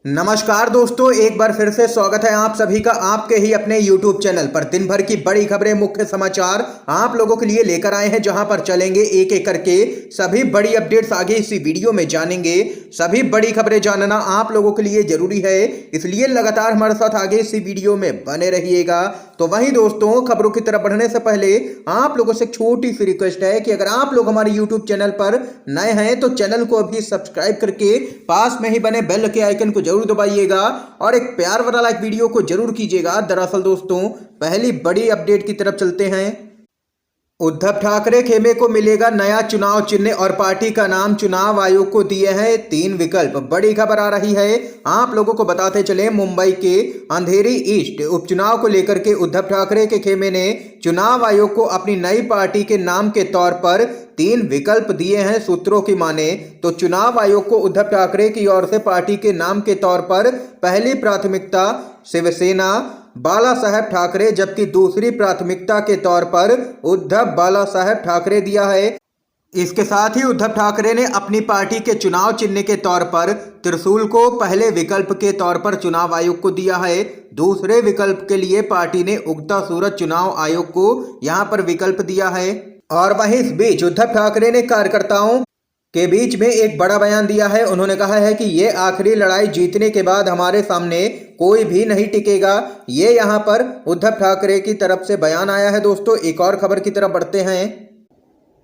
नमस्कार दोस्तों, एक बार फिर से स्वागत है आप सभी का आपके ही अपने YouTube चैनल पर। दिन भर की बड़ी खबरें, मुख्य समाचार आप लोगों के लिए लेकर आए हैं, जहां पर चलेंगे एक एक करके सभी बड़ी अपडेट्स आगे इसी वीडियो में जानेंगे। सभी बड़ी खबरें जानना आप लोगों के लिए जरूरी है, इसलिए लगातार हमारे साथ आगे इसी वीडियो में बने रहिएगा। तो वहीं दोस्तों, खबरों की तरफ बढ़ने से पहले आप लोगों से एक छोटी सी रिक्वेस्ट है कि अगर आप लोग हमारे YouTube चैनल पर नए हैं तो चैनल को अभी सब्सक्राइब करके पास में ही बने बेल के आइकन को जरूर दबाइएगा और एक प्यार वाला लाइक वीडियो को जरूर कीजिएगा। दरअसल दोस्तों, पहली बड़ी अपडेट की तरफ चलते हैं। उद्धव ठाकरे खेमे को मिलेगा नया चुनाव चिन्ह और पार्टी का नाम चुनाव आयोग को दिए हैं 3 विकल्प। बड़ी खबर आ रही है, आप लोगों को बताते चले। मुंबई के अंधेरी ईस्ट उपचुनाव को लेकर के उद्धव ठाकरे के खेमे ने चुनाव आयोग को अपनी नई पार्टी के नाम के तौर पर 3 विकल्प दिए हैं। सूत्रों की माने तो चुनाव आयोग को उद्धव ठाकरे की ओर से पार्टी के नाम के तौर पर पहली प्राथमिकता शिवसेना बाला साहेब ठाकरे, जबकि दूसरी प्राथमिकता के तौर पर उद्धव बाला साहेब ठाकरे दिया है। इसके साथ ही उद्धव ठाकरे ने अपनी पार्टी के चुनाव चिन्ह के तौर पर त्रिशूल को पहले विकल्प के तौर पर चुनाव आयोग को दिया है। दूसरे विकल्प के लिए पार्टी ने उगता सूरज चुनाव आयोग को यहां पर विकल्प दिया है। और वहीं इस बीच उद्धव ठाकरे ने कार्यकर्ताओं के बीच में एक बड़ा बयान दिया है। उन्होंने कहा है कि ये आखिरी लड़ाई जीतने के बाद हमारे सामने कोई भी नहीं टिकेगा। ये यहां पर उद्धव ठाकरे की तरफ से बयान आया है। दोस्तों, एक और खबर की तरफ बढ़ते हैं।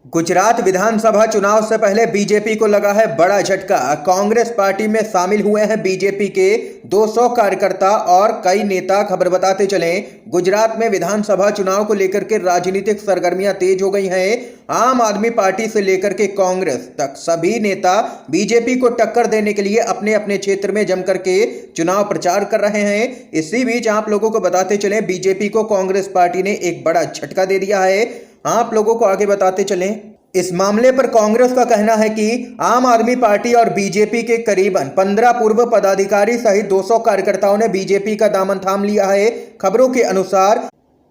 गुजरात विधानसभा चुनाव से पहले बीजेपी को लगा है बड़ा झटका। कांग्रेस पार्टी में शामिल हुए हैं बीजेपी के 200 कार्यकर्ता और कई नेता। खबर बताते चलें, गुजरात में विधानसभा चुनाव को लेकर के राजनीतिक सरगर्मियां तेज हो गई हैं। आम आदमी पार्टी से लेकर के कांग्रेस तक सभी नेता बीजेपी को टक्कर देने के लिए अपने अपने क्षेत्र में जमकर के चुनाव प्रचार कर रहे हैं। इसी बीच आप लोगों को बताते चलें, बीजेपी को कांग्रेस पार्टी ने एक बड़ा झटका दे दिया है। आप लोगों को आगे बताते चलें, इस मामले पर कांग्रेस का कहना है कि आम आदमी पार्टी और बीजेपी के करीबन 15 पूर्व पदाधिकारी सहित 200 कार्यकर्ताओं ने बीजेपी का दामन थाम लिया है। खबरों के अनुसार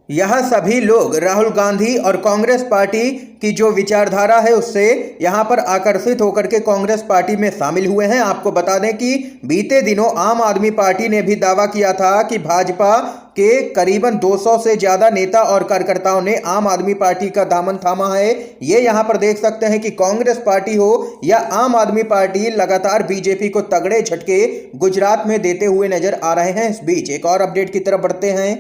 यह सभी लोग राहुल गांधी और कांग्रेस पार्टी की जो विचारधारा है उससे यहां पर आकर्षित होकर के कांग्रेस पार्टी में शामिल हुए हैं। आपको बता दें कि बीते दिनों आम आदमी पार्टी ने भी दावा किया था कि भाजपा के करीबन 200 से ज्यादा नेता और कार्यकर्ताओं ने आम आदमी पार्टी का दामन थामा है। ये यहां पर देख सकते हैं कि कांग्रेस पार्टी हो या आम आदमी पार्टी लगातार बीजेपी को तगड़े झटके गुजरात में देते हुए नजर आ रहे हैं। इस बीच एक और अपडेट की तरफ बढ़ते हैं।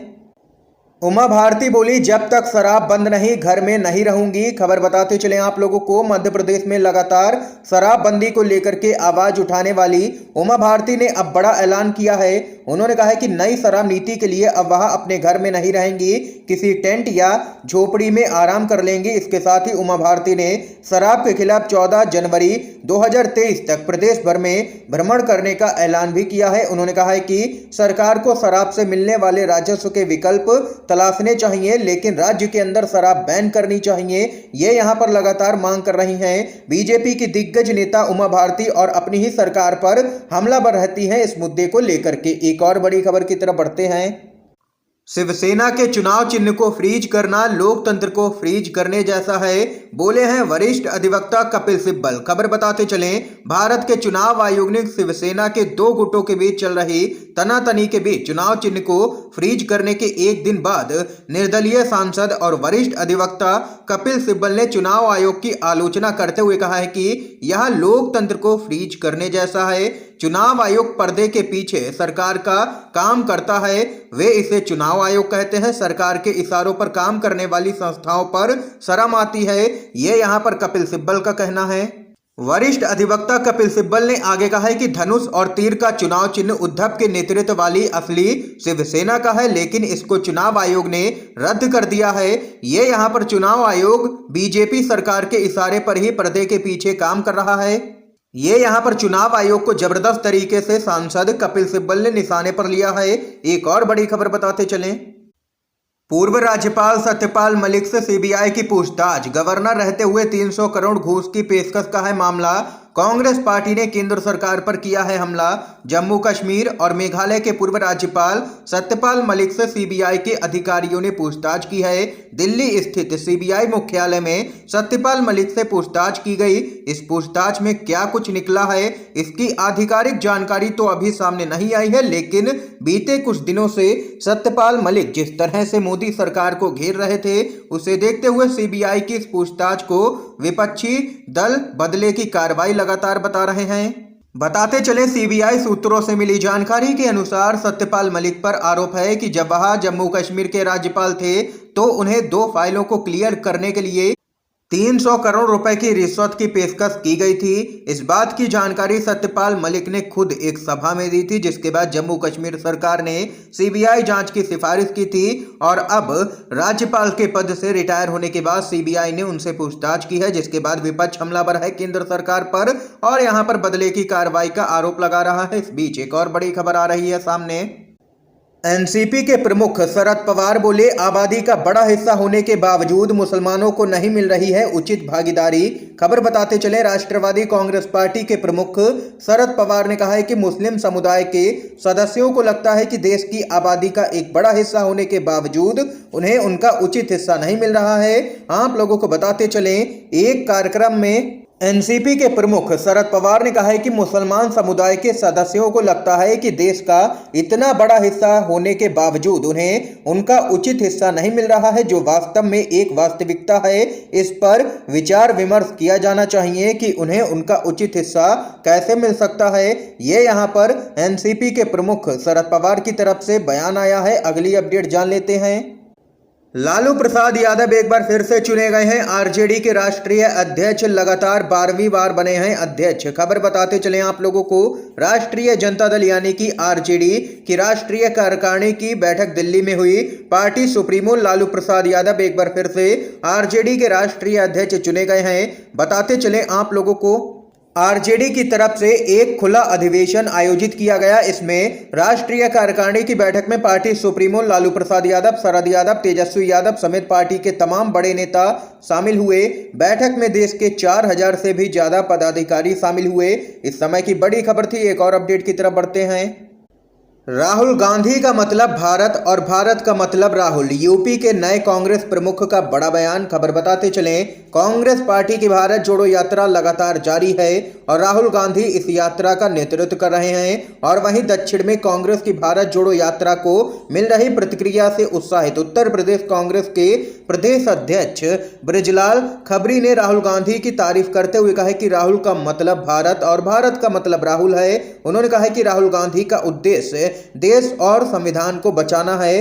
उमा भारती बोली, जब तक शराब बंद नहीं घर में नहीं रहूंगी। खबर बताते चले आप लोगों को, मध्य प्रदेश में लगातार शराबबंदी को लेकर के आवाज उठाने वाली उमा भारती ने अब बड़ा ऐलान किया है। उन्होंने कहा है कि नई शराब नीति के लिए अब वह अपने घर में नहीं रहेंगी, किसी टेंट या झोपड़ी में आराम कर लेंगी। इसके साथ ही उमा भारती ने शराब के खिलाफ 14 जनवरी 2023 तक प्रदेश भर में भ्रमण करने का ऐलान भी किया है। उन्होंने कहा है कि सरकार को शराब से मिलने वाले राजस्व के विकल्प तलाशने चाहिए, लेकिन राज्य के अंदर शराब बैन करनी चाहिए। ये यहां पर लगातार मांग कर रही हैं। बीजेपी की दिग्गज नेता उमा भारती और अपनी ही सरकार पर हमलावर रहती हैं इस मुद्दे को लेकर के। एक और बड़ी खबर की तरफ बढ़ते हैं। शिवसेना के चुनाव चिन्ह को फ्रीज करना लोकतंत्र को फ्रीज करने जैसा है, बोले हैं वरिष्ठ अधिवक्ता कपिल सिब्बल। खबर बताते चलें, भारत के चुनाव आयोग ने शिवसेना के 2 गुटों के बीच चल रही तनातनी के बीच चुनाव चिन्ह को फ्रीज करने के एक दिन बाद निर्दलीय सांसद और वरिष्ठ अधिवक्ता कपिल सिब्बल ने चुनाव आयोग की आलोचना करते हुए कहा है कि यह लोकतंत्र को फ्रीज करने जैसा है। चुनाव आयोग पर्दे के पीछे सरकार का काम करता है, वे इसे चुनाव आयोग कहते हैं। सरकार के इशारों पर काम करने वाली संस्थाओं पर शर्म आती है, ये यहां पर कपिल सिब्बल का कहना है। वरिष्ठ अधिवक्ता कपिल सिब्बल ने आगे कहा है कि धनुष और तीर का चुनाव चिन्ह उद्धव के नेतृत्व वाली असली शिवसेना का है, लेकिन इसको चुनाव आयोग ने रद्द कर दिया है। ये यहां पर चुनाव आयोग बीजेपी सरकार के इशारे पर ही पर्दे के पीछे काम कर रहा है। ये यहां पर चुनाव आयोग को जबरदस्त तरीके से सांसद कपिल सिब्बल ने निशाने पर लिया है। एक और बड़ी खबर बताते चलें, पूर्व राज्यपाल सत्यपाल मलिक से सीबीआई की पूछताछ। गवर्नर रहते हुए 300 करोड़ घूस की पेशकश का है मामला। कांग्रेस पार्टी ने केंद्र सरकार पर किया है हमला। जम्मू कश्मीर और मेघालय के पूर्व राज्यपाल सत्यपाल मलिक से सीबीआई के अधिकारियों ने पूछताछ की है। दिल्ली स्थित सीबीआई मुख्यालय में सत्यपाल मलिक से पूछताछ की गई। इस पूछताछ में क्या कुछ निकला है, इसकी आधिकारिक जानकारी तो अभी सामने नहीं आई है, लेकिन बीते कुछ दिनों से सत्यपाल मलिक जिस तरह से मोदी सरकार को घेर रहे थे, उसे देखते हुए सीबीआई की इस पूछताछ को विपक्षी दल बदले की कार्रवाई लगातार बता रहे हैं। बताते चले, सीबीआई सूत्रों से मिली जानकारी के अनुसार सत्यपाल मलिक पर आरोप है कि जब वह जम्मू कश्मीर के राज्यपाल थे तो उन्हें 2 फाइलों को क्लियर करने के लिए 300 करोड़ रुपए की रिश्वत की पेशकश की गई थी। इस बात की जानकारी सत्यपाल मलिक ने खुद एक सभा में दी थी, जिसके बाद जम्मू कश्मीर सरकार ने सीबीआई जांच की सिफारिश की थी और अब राज्यपाल के पद से रिटायर होने के बाद सीबीआई ने उनसे पूछताछ की है, जिसके बाद विपक्ष हमलावर है केंद्र सरकार पर और यहां पर बदले की कार्रवाई का आरोप लगा रहा है। इस बीच एक और बड़ी खबर आ रही है सामने। एनसीपी के प्रमुख शरद पवार बोले, आबादी का बड़ा हिस्सा होने के बावजूद मुसलमानों को नहीं मिल रही है उचित भागीदारी। खबर बताते चले, राष्ट्रवादी कांग्रेस पार्टी के प्रमुख शरद पवार ने कहा है कि मुस्लिम समुदाय के सदस्यों को लगता है कि देश की आबादी का एक बड़ा हिस्सा होने के बावजूद उन्हें उनका उचित हिस्सा नहीं मिल रहा है। आप लोगों को बताते चले, एक कार्यक्रम में एनसीपी के प्रमुख शरद पवार ने कहा है कि मुसलमान समुदाय के सदस्यों को लगता है कि देश का इतना बड़ा हिस्सा होने के बावजूद उन्हें उनका उचित हिस्सा नहीं मिल रहा है, जो वास्तव में एक वास्तविकता है। इस पर विचार विमर्श किया जाना चाहिए कि उन्हें उनका उचित हिस्सा कैसे मिल सकता है। ये यहाँ पर एनसीपी के प्रमुख शरद पवार की तरफ से बयान आया है। अगली अपडेट जान लेते हैं। लालू प्रसाद यादव एक बार फिर से चुने गए हैं आरजेडी के राष्ट्रीय अध्यक्ष, लगातार 12वीं बार बने हैं अध्यक्ष। खबर बताते चले आप लोगों को, राष्ट्रीय जनता दल यानी कि आरजेडी की राष्ट्रीय कार्यकारिणी की बैठक दिल्ली में हुई। पार्टी सुप्रीमो लालू प्रसाद यादव एक बार फिर से आरजेडी के राष्ट्रीय अध्यक्ष चुने गए हैं। बताते चले आप लोगों को, आरजेडी की तरफ से एक खुला अधिवेशन आयोजित किया गया। इसमें राष्ट्रीय कार्यकारिणी की बैठक में पार्टी सुप्रीमो लालू प्रसाद यादव, शरद यादव, तेजस्वी यादव समेत पार्टी के तमाम बड़े नेता शामिल हुए। बैठक में देश के 4000 से भी ज्यादा पदाधिकारी शामिल हुए। इस समय की बड़ी खबर थी। एक और अपडेट की तरफ बढ़ते हैं। राहुल गांधी का मतलब भारत और भारत का मतलब राहुल, यूपी के नए कांग्रेस प्रमुख का बड़ा बयान। खबर बताते चलें, कांग्रेस पार्टी की भारत जोड़ो यात्रा लगातार जारी है और राहुल गांधी इस यात्रा का नेतृत्व कर रहे हैं। और वहीं दक्षिण में कांग्रेस की भारत जोड़ो यात्रा को मिल रही प्रतिक्रिया से उत्साहित उत्तर प्रदेश कांग्रेस के प्रदेश अध्यक्ष बृजलाल खबरी ने राहुल गांधी की तारीफ करते हुए कहा कि राहुल का मतलब भारत और भारत का मतलब राहुल है। उन्होंने कहा कि राहुल गांधी का उद्देश्य देश और संविधान को बचाना है।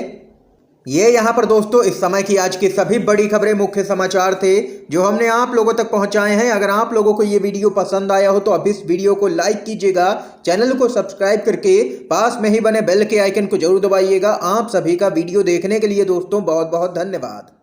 ये यहाँ पर दोस्तों इस समय की आज की सभी बड़ी खबरें, मुख्य समाचार थे जो हमने आप लोगों तक पहुंचाए हैं। अगर आप लोगों को ये वीडियो पसंद आया हो तो अब इस वीडियो को लाइक कीजिएगा, चैनल को सब्सक्राइब करके पास में ही बने बेल के आइकन को जरूर दबाइएगा। आप सभी का वीडियो देखने के लिए दोस्तों बहुत बहुत धन्यवाद।